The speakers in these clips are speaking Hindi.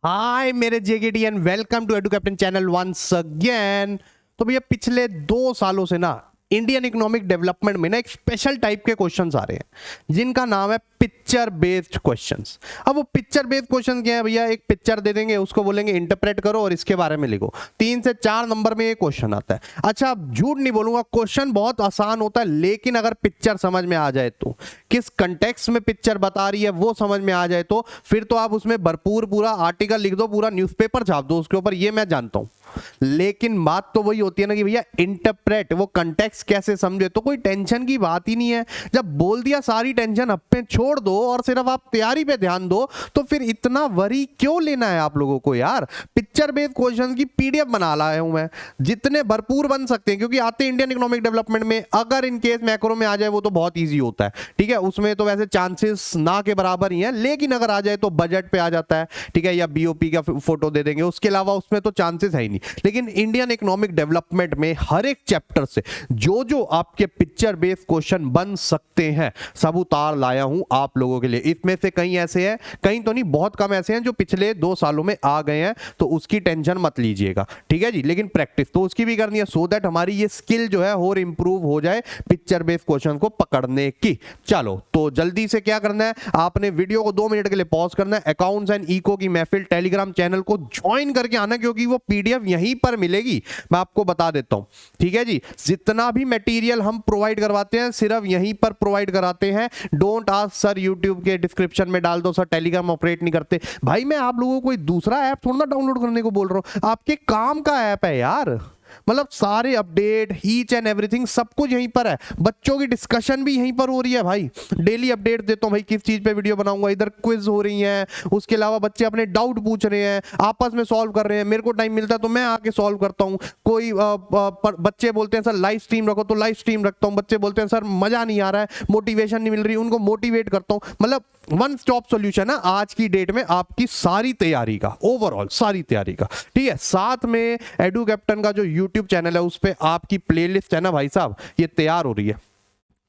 हाय मेरे JKT and welcome to Edu Captain channel once again. तो भैया पिछले 2 सालों से ना इंडियन इकोनॉमिक डेवलपमेंट में ना एक स्पेशल टाइप के क्वेश्चंस आ रहे हैं जिनका नाम है पिक्चर बेस्ड क्वेश्चंस। अब वो पिक्चर बेस्ड क्वेश्चन क्या है भैया, एक पिक्चर दे देंगे, उसको बोलेंगे इंटरप्रेट करो और इसके बारे में लिखो। 3 से 4 नंबर में ये क्वेश्चन आता है। अच्छा, अब झूठ नहीं बोलूंगा, क्वेश्चन बहुत आसान होता है, लेकिन अगर पिक्चर समझ में आ जाए तो, किस कंटेक्स्ट में पिक्चर बता रही है वो समझ में आ जाए तो फिर तो आप उसमें भरपूर पूरा आर्टिकल लिख दो, पूरा न्यूज़पेपर छाप दो उसके ऊपर, ये मैं जानता हूं। लेकिन बात तो वही होती है ना कि भैया इंटरप्रेट, वो कंटेक्स्ट कैसे समझे, तो कोई टेंशन की बात ही नहीं है। जब बोल दिया सारी टेंशन अपने छोड़ दो और सिर्फ आप तैयारी पे ध्यान दो, तो फिर इतना वरी क्यों लेना है आप लोगों को यार। पिक्चर बेस्ड क्वेश्चन की पीडीएफ बना लाया हूं मैं, जितने भरपूर बन सकते हैं, क्योंकि आते इंडियन इकोनॉमिक डेवलपमेंट में। अगर इन केस मैक्रो में आ जाए वो तो बहुत ईजी होता है, ठीक है, उसमें तो वैसे चांसेस ना के बराबर ही हैं, लेकिन अगर आ जाए तो बजट पे आ जाता है, ठीक है, या बीओपी का फोटो दे देंगे, उसके अलावा उसमें तो चांसेस है ही नहीं। लेकिन इंडियन इकोनॉमिक डेवलपमेंट में हर एक चैप्टर से जो जो आपके पिक्चर बेस्ड क्वेश्चन बन सकते हैं सब उतार लाया हूं आप लोगों के लिए। इसमें से कई ऐसे हैं, कई तो नहीं, बहुत कम ऐसे हैं जो पिछले 2 सालों में आ गए हैं, तो उसकी टेंशन मत लीजिएगा, ठीक है जी। लेकिन प्रैक्टिस तो उसकी भी करनी है, सो दैट हमारी ये स्किल जो है और इंप्रूव हो जाए पिक्चर बेस्ड क्वेश्चन को पकड़ने की। चलो तो जल्दी से क्या करना है, आपने वीडियो को 2 मिनट के लिए पॉज करना है, अकाउंट्स एंड इको की महफिल टेलीग्राम चैनल को ज्वाइन करके आना, क्योंकि वो पीडीएफ यहीं पर मिलेगी, मैं आपको बता देता हूं, ठीक है जी। जितना भी मटेरियल हम प्रोवाइड करवाते हैं सिर्फ यहीं पर प्रोवाइड कराते हैं। डोंट आस्क सर यूट्यूब के डिस्क्रिप्शन में डाल दो, सर टेलीग्राम ऑपरेट नहीं करते। भाई मैं आप लोगों को कोई दूसरा ऐप थोड़ा ना डाउनलोड करने को बोल रहा हूं, आपके काम का ऐप है यार। मतलब सारे अपडेट, ईच एंड एवरीथिंग सब कुछ यहीं पर है। बच्चों की डिस्कशन भी यहीं पर हो रही है भाई, डेली अपडेट देता हूं भाई, किस चीज पे वीडियो बनाऊंगा, इधर क्विज हो रही हैं, उसके अलावा बच्चे अपने डाउट पूछ रहे हैं, आपस में सॉल्व कर रहे हैं, मेरे को टाइम मिलता है तो मैं आके सॉल्व करता हूं। कोई बच्चे बोलते हैं सर लाइव स्ट्रीम रखो, तो लाइव स्ट्रीम रखता हूं। बच्चे बोलते हैं सर मजा नहीं आ रहा है, मोटिवेशन नहीं मिल रही, उनको मोटिवेट करता हूं। मतलब वन स्टॉप सॉल्यूशन है आज की डेट में आपकी सारी तैयारी का, ओवरऑल सारी तैयारी का, ठीक है। साथ में एडू कैप्टन का जो यूट्यूब चैनल है उस पे आपकी प्लेलिस्ट है ना भाई साहब, ये तैयार हो रही है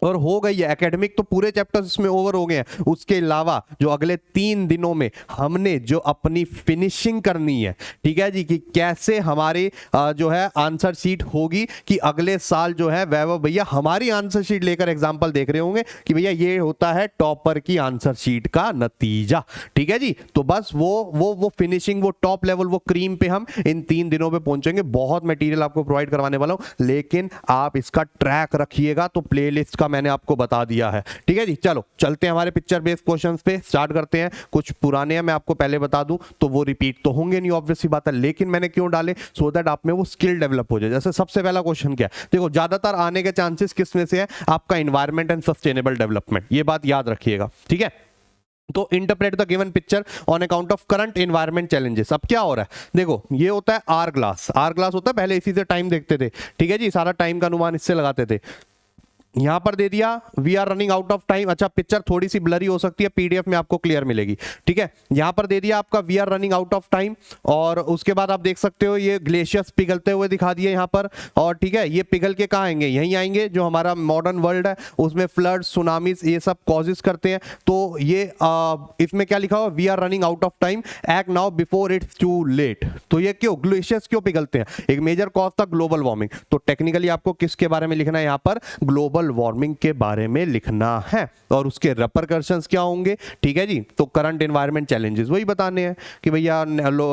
और हो गई है। एकेडमिक तो पूरे चैप्टर्स इसमें ओवर हो गए हैं, उसके अलावा जो अगले 3 दिनों में हमने जो अपनी फिनिशिंग करनी है, ठीक है जी, कि कैसे हमारी जो है आंसर शीट होगी, कि अगले साल जो है वैभव भैया हमारी आंसर शीट लेकर एग्जाम्पल देख रहे होंगे कि भैया ये होता है टॉपर की आंसर शीट का नतीजा, ठीक है जी। तो बस वो फिनिशिंग, वो टॉप लेवल, वो क्रीम पे हम इन 3 दिनों पे पहुंचेंगे। बहुत मटेरियल आपको प्रोवाइड करवाने वाला हूं, लेकिन आप इसका ट्रैक रखिएगा। तो प्लेलिस्ट का मैंने आपको बता दिया है, ठीक है जी। चलो चलते हैं हमारे पिक्चर बेस्ड क्वेश्चंस पे, स्टार्ट करते हैं। कुछ पुराने हैं, मैं आपको पहले बता दूं, तो वो रिपीट तो होंगे नहीं, ऑब्वियस सी बात है, लेकिन मैंने क्यों डाले, सो दैट आप में वो स्किल डेवलप हो जाए। जैसे सबसे पहला क्वेश्चन क्या है, देखो ज्यादातर आने के चांसेस किस में से है, आपका एनवायरमेंट एंड सस्टेनेबल डेवलपमेंट, ये बात याद रखिएगा, ठीक है। तो interpret the given picture on account of current environment challenges. अब क्या हो रहा है, देखो ये होता है आर ग्लास, आर ग्लास होता है, पहले इसी से टाइम देखते थे, ठीक है जी, सारा टाइम का अनुमान इससे लगाते थे। यहां पर दे दिया we are running out of time. अच्छा, पिक्चर थोड़ी सी ब्लरी हो सकती है, पीडीएफ में आपको क्लियर मिलेगी, ठीक है। यहां पर दे दिया आपका we are running out of time, और उसके बाद आप देख सकते हो ये ग्लेशियर्स पिघलते हुए दिखा दिए यहां पर, और ठीक है, ये पिघल के कहां आएंगे, यहीं आएंगे, जो हमारा मॉडर्न वर्ल्ड है उसमें फ्लड, सुनामीज, ये सब कॉजेस करते हैं। तो ये इसमें क्या लिखा हुआ, we are running out of time, act now before it's too late. तो ये क्यों, ग्लेशियर्स क्यों पिघलते हैं, एक मेजर कॉज था ग्लोबल वार्मिंग। तो टेक्निकली आपको किसके बारे में लिखना है, यहां पर ग्लोबल वार्मिंग के बारे में लिखना है, और उसके रिपरकशंस क्या होंगे, ठीक है जी। तो करंट एनवायरनमेंट चैलेंजेस वही बताने हैं कि भैया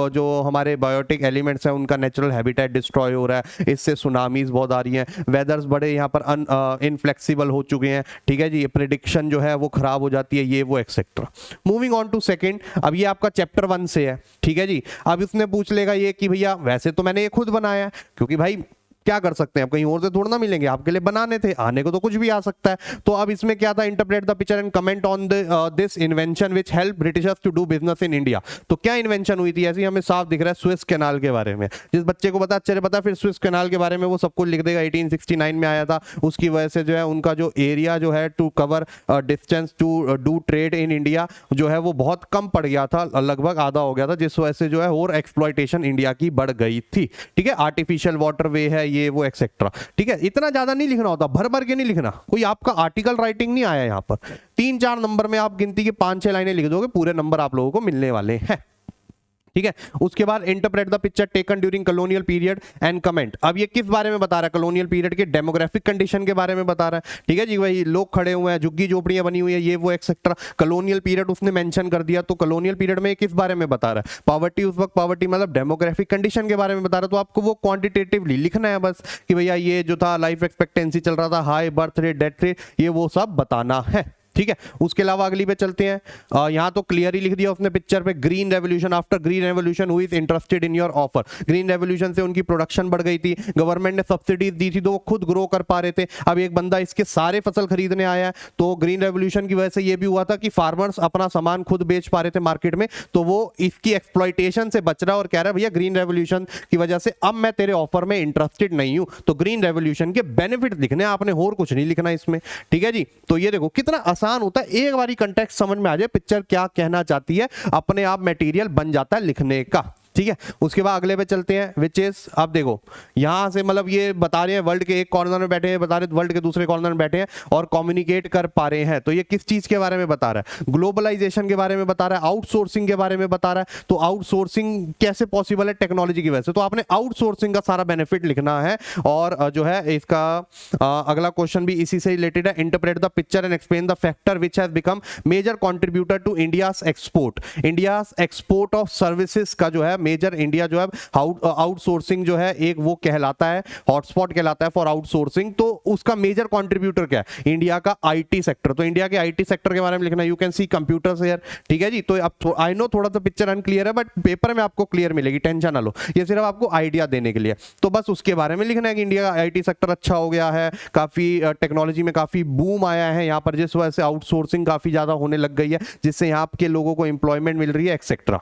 जो हमारे बायोटिक एलिमेंट्स हैं उनका नेचुरल हैबिटेट डिस्ट्रॉय हो रहा है, इससे सुनामीज बहुत आ रही हैं, वेदर्स बड़े यहाँ पर इनफ्लेक्सिबल हो चुके हैं, ठीक है जी, प्रिडिक्शन जो है वो खराब हो जाती है, ये वो etcetera. Moving on to second, अब ये आपका चैप्टर 1 से है, ठीक है जी। अब इसने पूछ लेगा ये कि भैया वैसे तो मैंने ये खुद बनाया है, क्योंकि भाई क्या कर सकते हैं, आप कहीं और से थोड़ा ना मिलेंगे, आपके लिए बनाने थे, आने को तो कुछ भी आ सकता है। तो अब इसमें क्या था, interpret the picture and comment on this invention which help Britishers to do business in India. तो क्या इन्वेंशन हुई थी, ऐसे ही हमें साफ दिख रहा है स्विस कैनाल के बारे में। जिस बच्चे को पता चले पता, फिर स्विस कैनाल के बारे में वो सब कुछ लिख देगा, 1869 में आया था, उसकी वजह से जो है उनका जो एरिया जो है to cover distance to do trade in India जो है वो बहुत कम पड़ गया था, लगभग आधा हो गया था, जिस वजह से जो है और एक्सप्लॉयटेशन इंडिया की बढ़ गई थी, ठीक है। आर्टिफिशियल वाटरवे है, ये वो एक्सेट्रा, ठीक है। इतना ज्यादा नहीं लिखना होता, भर भर के नहीं लिखना, कोई आपका आर्टिकल राइटिंग नहीं आया यहाँ पर। 3-4 नंबर में आप गिनती की 5-6 लाइनें लिख दोगे, पूरे नंबर आप लोगों को मिलने वाले हैं। ठीक है। उसके बाद interpret the picture taken during colonial period and comment. अब ये किस बारे में बता रहा है? कॉलोनियल पीरियड के डेमोग्राफिक कंडीशन के बारे में बता रहा है। ठीक है जी, वही लोग खड़े हुए हैं, झुग्गी झोपड़ियां बनी हुई है, ये वो एक्सेट्रा। कॉलोनियल पीरियड उसने मेंशन कर दिया, तो कॉलोनियल पीरियड में किस बारे में बता रहा है? पॉवर्टी, उस वक्त पॉवर्टी मतलब डेमोग्राफिक कंडीशन के बारे में बता रहा है। तो आपको वो क्वांटिटेटिवली लिखना है बस कि भैया ये जो था लाइफ एक्सपेक्टेंसी चल रहा था, high birth rate, death rate, ये वो सब बताना है। ठीक है। उसके अलावा अगली पे चलते हैं। यहां तो क्लियर ही लिख दिया उसने पिक्चर पे, green revolution, after green revolution who is interested in your offer. Green revolution से उनकी प्रोडक्शन बढ़ गई थी, गवर्नमेंट ने सब्सिडीज दी थी तो वो खुद ग्रो कर पा रहे थे। अब एक बंदा इसके सारे फसल खरीदने आया है, तो ग्रीन रेवोल्यूशन की वजह से ये भी हुआ था कि फार्मर्स अपना सामान खुद बेच पा रहे थे मार्केट में, तो वो इसकी एक्सप्लॉइटेशन से बच रहा है और कह रहा है भैया ग्रीन रेवोल्यूशन की वजह से अब मैं तेरे ऑफर में इंटरेस्टेड नहीं हूं। तो ग्रीन रेवोल्यूशन के बेनिफिट लिखने हैं आपने, और कुछ नहीं लिखना इसमें। ठीक है जी। तो ये देखो कितना आसान होता है, एक बारी कंटेक्स्ट समझ में आ जाए पिक्चर क्या कहना चाहती है, अपने आप मटेरियल बन जाता है लिखने का। ठीक है। उसके बाद अगले पे चलते हैं, विच इज, अब देखो यहां से मतलब ये बता रहे हैं वर्ल्ड के एक कॉर्नर में बैठे हैं, बता रहे वर्ल्ड के दूसरे कॉर्नर में बैठे हैं और कम्युनिकेट कर पा रहे हैं। तो ये किस चीज के बारे में बता रहा है? ग्लोबलाइजेशन के बारे में बता रहा है, आउटसोर्सिंग के बारे में बता रहा है। तो आउटसोर्सिंग कैसे पॉसिबल है? टेक्नोलॉजी की वजह से। तो आपने आउटसोर्सिंग का सारा बेनिफिट लिखना है। और जो है इसका अगला क्वेश्चन भी इसी से रिलेटेड है, interpret the picture and explain the factor which has become major contributor to India's export. India's export of services का जो है मेजर, इंडिया जो है आउटसोर्सिंग जो है एक वो कहलाता है, हॉटस्पॉट कहलाता है फॉर आउटसोर्सिंग। तो उसका मेजर कंट्रीब्यूटर क्या है? इंडिया का आईटी सेक्टर। तो इंडिया के आईटी सेक्टर के बारे में लिखना है, you can see computers here. ठीक है जी। तो अब आई नो थोड़ा सा पिक्चर अनक्लियर है, बट पेपर में आपको क्लियर मिलेगी, टेंशन ना लो, ये सिर्फ आपको आइडिया देने के लिए। तो बस उसके बारे में लिखना है कि इंडिया का आईटी सेक्टर अच्छा हो गया है, काफी टेक्नोलॉजी में काफी बूम आया है यहाँ पर, जिस वजह से आउटसोर्सिंग काफी ज्यादा होने लग गई है, जिससे यहाँ के लोगों को एम्प्लॉयमेंट मिल रही है एक्सेट्रा।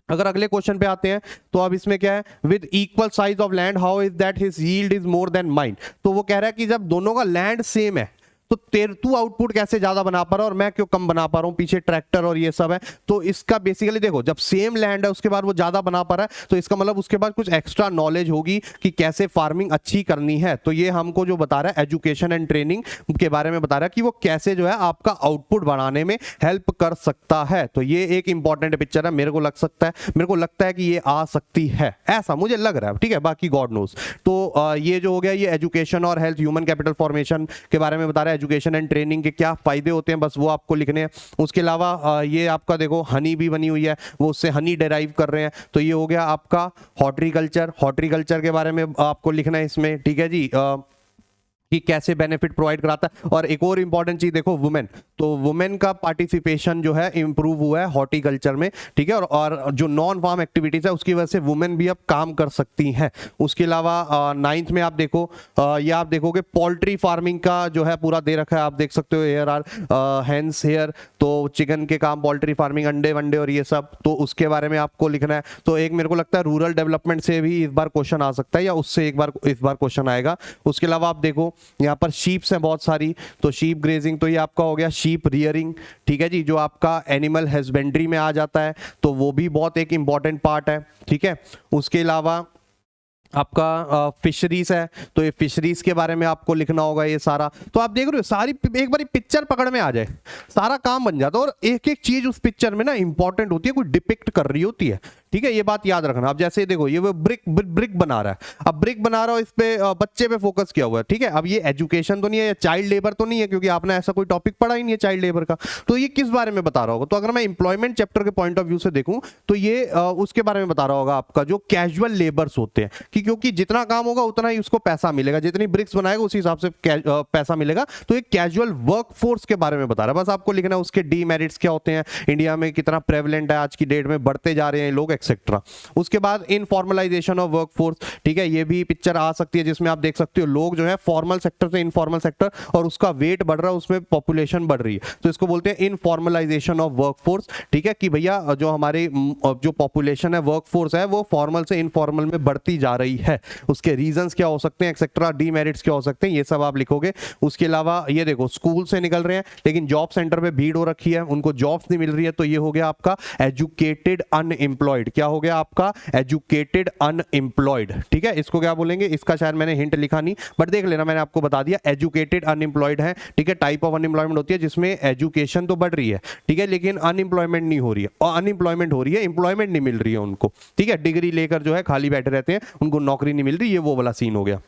अगर अगले क्वेश्चन पे आते हैं तो अब इसमें क्या है, with equal size of land how is that his yield is more than mine. तो वो कह रहा है कि जब दोनों का लैंड सेम है तो तू आउटपुट कैसे ज्यादा बना पा रहा है और मैं क्यों कम बना पा रहा हूं, पीछे ट्रैक्टर और ये सब है। तो इसका बेसिकली देखो, जब सेम लैंड है उसके बाद वो ज्यादा बना पा रहा है, तो इसका मतलब उसके बाद कुछ एक्स्ट्रा नॉलेज होगी कि कैसे फार्मिंग अच्छी करनी है। तो ये हमको जो बता रहा है एजुकेशन एंड ट्रेनिंग के बारे में बता रहा है कि वो कैसे जो है आपका आउटपुट बढ़ाने में हेल्प कर सकता है। तो ये एक इंपॉर्टेंट पिक्चर है, मेरे को लगता है कि ये आ सकती है, ऐसा मुझे लग रहा है। ठीक है, बाकी गॉड नोज। तो ये जो हो गया, ये एजुकेशन और हेल्थ, ह्यूमन कैपिटल फॉर्मेशन के बारे में बता रहा है, एजुकेशन एंड ट्रेनिंग के क्या फायदे होते हैं, बस वो आपको लिखने हैं। उसके अलावा ये आपका देखो हनी भी बनी हुई है, वो उससे हनी डेराइव कर रहे हैं। तो ये हो गया आपका हॉर्टिकल्चर के बारे में आपको लिखना है इसमें। ठीक है जी, कि कैसे बेनिफिट प्रोवाइड कराता है। और एक और इंपॉर्टेंट चीज देखो, वुमेन, तो वुमेन का पार्टिसिपेशन जो है इंप्रूव हुआ है हॉर्टिकल्चर में। ठीक है। और जो नॉन फार्म एक्टिविटीज है उसकी वजह से वुमेन भी अब काम कर सकती हैं। उसके अलावा 9th में आप देखो, ये आप देखोगे पोल्ट्री फार्मिंग का जो है पूरा दे रखा है, आप देख सकते हो, हेयर आर हेंस हेयर, तो चिकन के काम, पोल्ट्री फार्मिंग, अंडे वंडे और ये सब, तो उसके बारे में आपको लिखना है। तो एक मेरे को लगता है रूरल डेवलपमेंट से भी इस बार क्वेश्चन आ सकता है, या उससे इस बार क्वेश्चन आएगा। उसके अलावा आप देखो यहाँ पर शीप्स हैं बहुत सारी, तो शीप ग्रेजिंग, तो ये आपका हो गया शीप रियरिंग। ठीक है जी, जो आपका एनिमल हस्बेंड्री में आ जाता है, तो वो भी बहुत एक इंपॉर्टेंट पार्ट है। ठीक है। उसके अलावा आपका फिशरीज है, तो ये फिशरीज के बारे में आपको लिखना होगा ये सारा। तो आप देख रहे हो सारी, एक बार पिक्चर पकड़ में आ जाए सारा काम बन जाता है। और एक एक चीज उस पिक्चर में ना इंपॉर्टेंट होती है, कोई डिपिक्ट कर रही होती है। ठीक है, ये बात याद रखना। अब जैसे देखो, ये वो ब्रिक बना रहा है, अब ब्रिक बना रहा हो, इस पे बच्चे पे फोकस किया हुआ है। ठीक है। अब ये एजुकेशन तो नहीं है, या चाइल्ड लेबर तो नहीं है, क्योंकि आपने ऐसा कोई टॉपिक पढ़ा ही नहीं है चाइल्ड लेबर का। तो ये किस बारे में बता रहा होगा? तो अगर मैं एम्प्लॉयमेंट चैप्टर के पॉइंट ऑफ व्यू से देखूं तो ये उसके बारे में बता रहा होगा आपका जो कैजुअल लेबर्स होते हैं, कि क्योंकि जितना काम होगा उतना ही उसको पैसा मिलेगा, जितनी ब्रिक्स बनाएगा उसी हिसाब से पैसा मिलेगा। तो एक कैजुअल वर्कफोर्स के बारे में बता रहा है, बस आपको लिखना है उसके डीमेरिट्स क्या होते हैं, इंडिया में कितना प्रेवलेंट है आज की डेट में, बढ़ते जा रहे हैं लोग एक्सेट्रा। उसके बाद इनफॉर्मलाइजेशन ऑफ वर्कफोर्स। ठीक है, ये भी पिक्चर आ सकती है जिसमें आप देख सकते हो लोग जो है फॉर्मल सेक्टर से इनफॉर्मल सेक्टर, और उसका वेट बढ़ रहा है, उसमें पॉपुलेशन बढ़ रही है, तो इसको बोलते हैं इनफॉर्मलाइजेशन ऑफ वर्कफोर्स। ठीक है, कि भैया जो हमारी जो पॉपुलेशन है, वर्कफोर्स है, वो फॉर्मल से इनफॉर्मल में बढ़ती जा रही है, उसके रीजंस क्या हो सकते हैं एक्सेट्रा, डीमेरिट्स क्या हो सकते हैं, ये सब आप लिखोगे। उसके अलावा ये देखो, स्कूल से निकल रहे हैं लेकिन जॉब सेंटर पे भीड़ हो रखी है, उनको जॉब्स नहीं मिल रही है, तो ये हो गया आपका एजुकेटेड अनएम्प्लॉयड। अनएम्प्लॉयड, क्या हो गया आपका एजुकेटेड अनएम्प्लॉयड, ठीक है, इसको क्या बोलेंगे, इसका शायद मैंने हिंट लिखा नहीं बट देख लेना, मैंने आपको बता दिया एजुकेटेड अनएम्प्लॉयड है, ठीक है। टाइप ऑफ अनएम्प्लॉयमेंट होती है जिसमें एजुकेशन तो बढ़ रही है, ठीक है, लेकिन अनएम्प्लॉयमेंट नहीं हो रही है, और अनएम्प्लॉयमेंट हो रही है, एम्प्लॉयमेंट नहीं मिल रही है उनको, ठीक है, डिग्री लेकर जो है खाली बैठे रहते हैं, उनको नौकरी नहीं मिल रही, ये वो वाला सीन हो गया।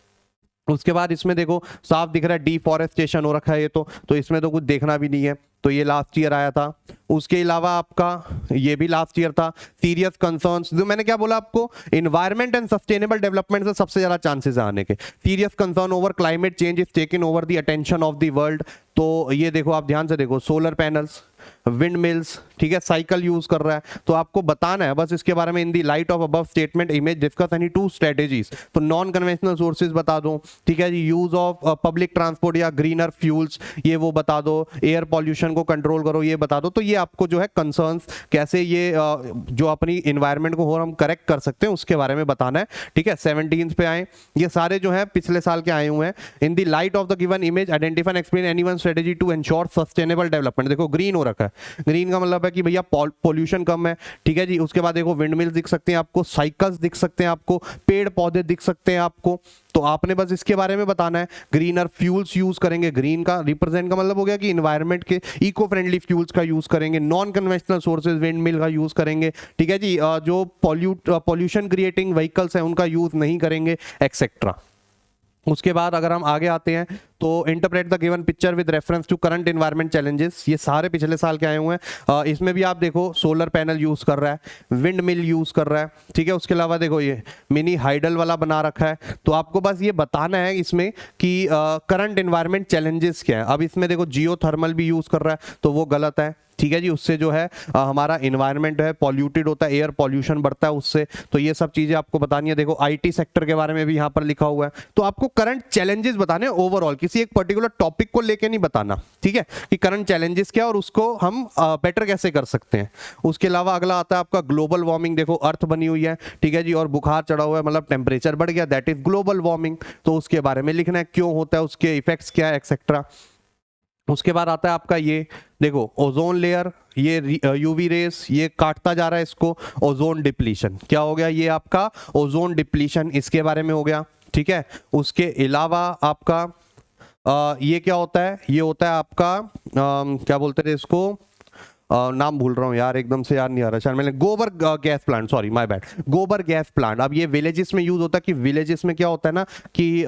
उसके बाद इसमें देखो साफ दिख रहा है डिफॉरेस्टेशन हो रखा है, ये तो इसमें तो कुछ देखना भी नहीं है, तो ये लास्ट ईयर आया था। उसके अलावा आपका ये भी लास्ट ईयर था। सीरियस कंसर्न्स, जो मैंने क्या बोला आपको, इन्वायरमेंट एंड सस्टेनेबल डेवलपमेंट से सबसे ज्यादा चांसेस है आने के। Serious concern over climate change is taken over the attention of the world, तो ये देखो आप ध्यान से देखो, सोलर पैनल्स, विंड मिल्स, ठीक है, साइकिल यूज कर रहा है, तो आपको बताना है बस इसके बारे में। In the light of above statement image discuss any two strategies, तो नॉन कन्वेंशनल सोर्सेज बता दो, ठीक है जी, यूज ऑफ पब्लिक ट्रांसपोर्ट या ग्रीनर फ्यूल्स ये वो बता दो, एयर पॉल्यूशन को कंट्रोल करो ये बता दो। तो ये आपको जो है कंसर्न्स कैसे ये जो अपनी इन्वायरमेंट को और हम करेक्ट कर सकते हैं उसके बारे में बताना है, ठीक है। 17 पे आए, ये सारे जो है पिछले साल के आए हुए हैं। In the light of the given image identify and explain any one strategy to ensure sustainable development, देखो ग्रीन हो रखा है, ग्रीन का मतलब है कि भैया पॉल्यूशन कम है, ठीक है जी। उसके बाद देखो विंड मिल्स दिख सकते हैं आपको, साइकिल्स दिख सकते हैं आपको, पेड़ पौधे दिख सकते हैं आपको, तो आपने बस इसके बारे में बताना है। ग्रीनर फ्यूल्स यूज करेंगे, ग्रीन का रिप्रेजेंट का मतलब हो गया कि इन्वायरमेंट के इको फ्रेंडली फ्यूल्स का यूज करेंगे, non conventional sources wind mill का यूज करेंगे, ठीक है जी, जो पॉल्यूशन क्रिएटिंग व्हीकल्स हैं उनका यूज नहीं करेंगे, एक्सेट्रा। उसके बाद अगर हम आगे आते हैं तो interpret the given picture with reference to current environment challenges, ये सारे पिछले साल के आए हुए हैं। इसमें भी आप देखो सोलर पैनल यूज कर रहा है, विंड मिल यूज कर रहा है, ठीक है। उसके अलावा देखो ये मिनी हाइडल वाला बना रखा है, तो आपको बस ये बताना है इसमें कि करंट एनवायरनमेंट चैलेंजेस क्या है। अब इसमें देखो जियो थर्मल भी यूज कर रहा है, तो वो गलत है, ठीक है जी, उससे जो है हमारा इन्वायरमेंट है पॉल्यूटेड होता है, एयर पॉल्यूशन बढ़ता है उससे, तो ये सब चीजें आपको बतानी है। देखो आईटी सेक्टर के बारे में भी यहाँ पर लिखा हुआ है, तो आपको करंट चैलेंजेस बताने ओवरऑल, किसी एक पर्टिकुलर टॉपिक को लेके नहीं बताना, ठीक है, कि करंट चैलेंजेस क्या और उसको हम बेटर कैसे कर सकते हैं। उसके अलावा अगला आता है आपका ग्लोबल वार्मिंग, देखो अर्थ बनी हुई है, ठीक है जी, और बुखार चढ़ा हुआ है, मतलब टेम्परेचर बढ़ गया, दैट इज ग्लोबल वार्मिंग, तो उसके बारे में लिखना है, क्यों होता है, उसके इफेक्ट्स क्या है, एक्सेट्रा। उसके बाद आता है आपका ये देखो ओजोन लेयर, ये यूवी रेस ये काटता जा रहा है इसको, ओजोन डिप्लीशन, क्या हो गया ये आपका ओजोन डिप्लीशन, इसके बारे में हो गया, ठीक है। उसके अलावा आपका ये क्या होता है, ये होता है आपका क्या बोलते थे इसको, नाम भूल रहा हूँ यार, एकदम से याद नहीं आ रहा, शायद मैंने गोबर gas plant, sorry my bad, गोबर गैस प्लांट। अब ये विलेजेस में यूज होता है, कि विलेजेस में क्या होता है ना कि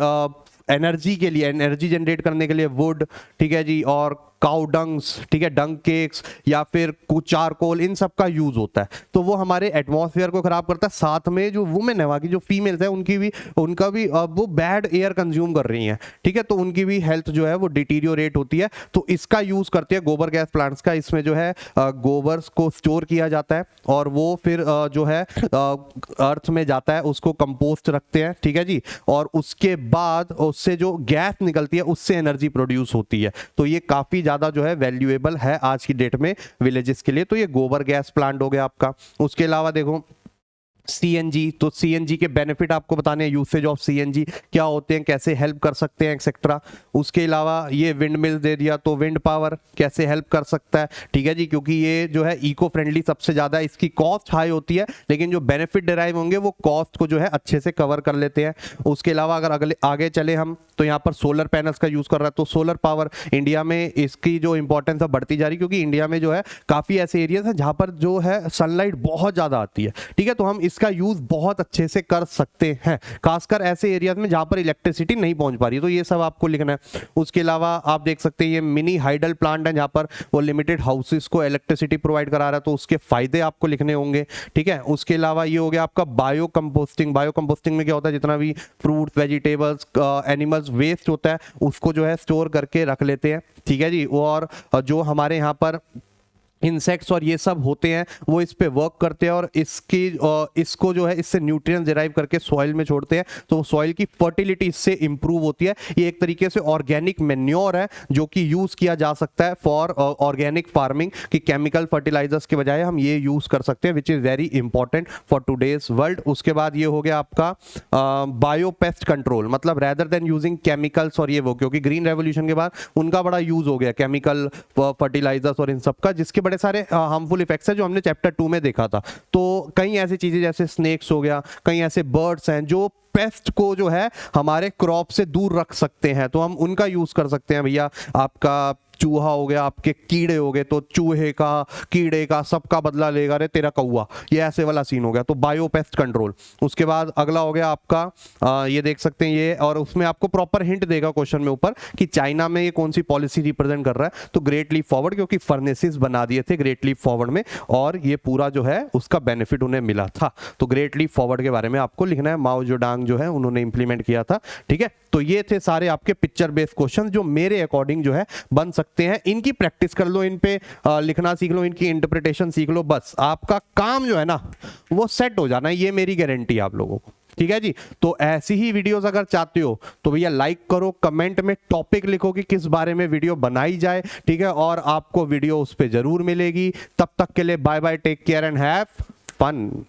एनर्जी के लिए, एनर्जी जनरेट करने के लिए वुड, ठीक है जी, और काउ डंग्स, ठीक है, डंग केक्स या फिर कुछ चारकोल, इन सब का यूज होता है, तो वो हमारे एटमॉस्फेयर को खराब करता है। साथ में जो वुमेन है, वहाँ की जो फीमेल्स है, उनका भी वो बैड एयर कंज्यूम कर रही हैं, ठीक है, तो उनकी भी हेल्थ जो है वो डिटीरियोरेट होती है, तो इसका यूज करते हैं गोबर गैस प्लांट्स का। इसमें जो है गोबर को स्टोर किया जाता है और वो फिर जो है अर्थ में जाता है, उसको कंपोस्ट रखते हैं, ठीक है जी, और उसके बाद उससे जो गैस निकलती है उससे एनर्जी प्रोड्यूस होती है, तो ये काफी ज्यादा जो है वैल्यूएबल है आज की डेट में विलेजेस के लिए। तो ये गोबर गैस प्लांट हो गया आपका। उसके अलावा देखो सीएनजी, तो सीएनजी के बेनिफिट आपको बताने हैं, यूसेज ऑफ सीएनजी क्या होते हैं, कैसे हेल्प कर सकते हैं, एक्सेट्रा। उसके अलावा ये विंड मिल दे दिया, तो विंड पावर कैसे हेल्प कर सकता है, ठीक है जी, क्योंकि ये जो है इको फ्रेंडली सबसे ज्यादा, इसकी कॉस्ट हाई होती है लेकिन जो बेनिफिट डिराइव होंगे वो कॉस्ट को जो है अच्छे से कवर कर लेते हैं। उसके अलावा अगर अगले आगे चले हम, तो यहाँ पर सोलर पैनल्स का यूज कर रहा है, तो सोलर पावर इंडिया में इसकी जो इंपॉर्टेंस है बढ़ती जा रही, क्योंकि इंडिया में जो है काफी ऐसे एरियाज हैं जहां पर जो है सनलाइट बहुत ज्यादा आती है, ठीक है, तो हम इसका यूज बहुत अच्छे से कर सकते हैं, खासकर ऐसे एरियाज में जहां पर इलेक्ट्रिसिटी नहीं पहुंच पा रही, तो ये सब आपको लिखना है। उसके अलावा आप देख सकते हैं ये मिनी हाइडल प्लांट है, जहां पर वो लिमिटेड हाउसेस को इलेक्ट्रिसिटी प्रोवाइड करा रहा है, तो उसके फायदे आपको लिखने होंगे, ठीक है। उसके अलावा ये हो गया आपका बायो कंपोस्टिंग। बायो कंपोस्टिंग में क्या होता है, जितना भी फ्रूट्स, वेजिटेबल्स, एनिमल्स वेस्ट होता है उसको जो है स्टोर करके रख लेते हैं, ठीक है जी, और जो हमारे यहाँ पर इंसेक्ट्स और ये सब होते हैं वो इस पे वर्क करते हैं और इसको जो है इससे न्यूट्रिएंट्स डिराइव करके सॉइल में छोड़ते हैं, तो सॉइल की फर्टिलिटी इससे इंप्रूव होती है। ये एक तरीके से ऑर्गेनिक मैन्योर है जो कि यूज किया जा सकता है फॉर ऑर्गेनिक फार्मिंग, कि केमिकल फर्टिलाइजर्स के बजाय हम ये यूज कर सकते हैं, which is very important for today's world. उसके बाद ये हो गया आपका बायो पेस्ट कंट्रोल, मतलब रेदर देन यूजिंग केमिकल्स और ये वो, क्योंकि ग्रीन रेवोल्यूशन के बाद उनका बड़ा यूज हो गया केमिकल फर्टिलाइजर्स और इन सब का, जिसके बड़े सारे हार्मफुल इफेक्ट्स हैं जो हमने चैप्टर 2 में देखा था। तो कई ऐसी चीजें जैसे स्नेक्स हो गया, कई ऐसे बर्ड्स हैं जो पेस्ट को जो है हमारे क्रॉप से दूर रख सकते हैं, तो हम उनका यूज कर सकते हैं भैया। आपका चूहा हो गया, आपके कीड़े हो गए, तो चूहे का, कीड़े का, सबका बदला लेगा रे तेरा कौआ, ये ऐसे वाला सीन हो गया, तो बायोपेस्ट कंट्रोल। उसके बाद अगला हो गया आपका ये देख सकते हैं ये, और उसमें आपको प्रॉपर हिंट देगा क्वेश्चन में ऊपर कि चाइना में ये कौन सी पॉलिसी रिप्रेजेंट कर रहा है, तो ग्रेट लीप फॉरवर्ड, क्योंकि फर्नेसेस बना दिए थे ग्रेट लीप फॉरवर्ड में और ये पूरा जो है उसका बेनिफिट उन्हें मिला था। तो ग्रेट लीप फॉरवर्ड के बारे में आपको लिखना है, माओ जेडुंग जो है उन्होंने इंप्लीमेंट किया था, ठीक है। तो ये थे सारे आपके पिक्चर बेस्ड क्वेश्चन जो मेरे अकॉर्डिंग जो है बन सकते हैं। इनकी प्रैक्टिस कर लो, इन पे लिखना सीख लो, इनकी इंटरप्रिटेशन सीख लो, बस आपका काम जो है ना वो सेट हो जाना है, ये मेरी गारंटी है आप लोगों को, ठीक है जी। तो ऐसी ही वीडियोस अगर चाहते हो तो भैया लाइक करो, कमेंट में टॉपिक लिखो कि किस बारे में वीडियो बनाई जाए, ठीक है, और आपको वीडियो उस पर जरूर मिलेगी। तब तक के लिए bye bye, take care and have fun.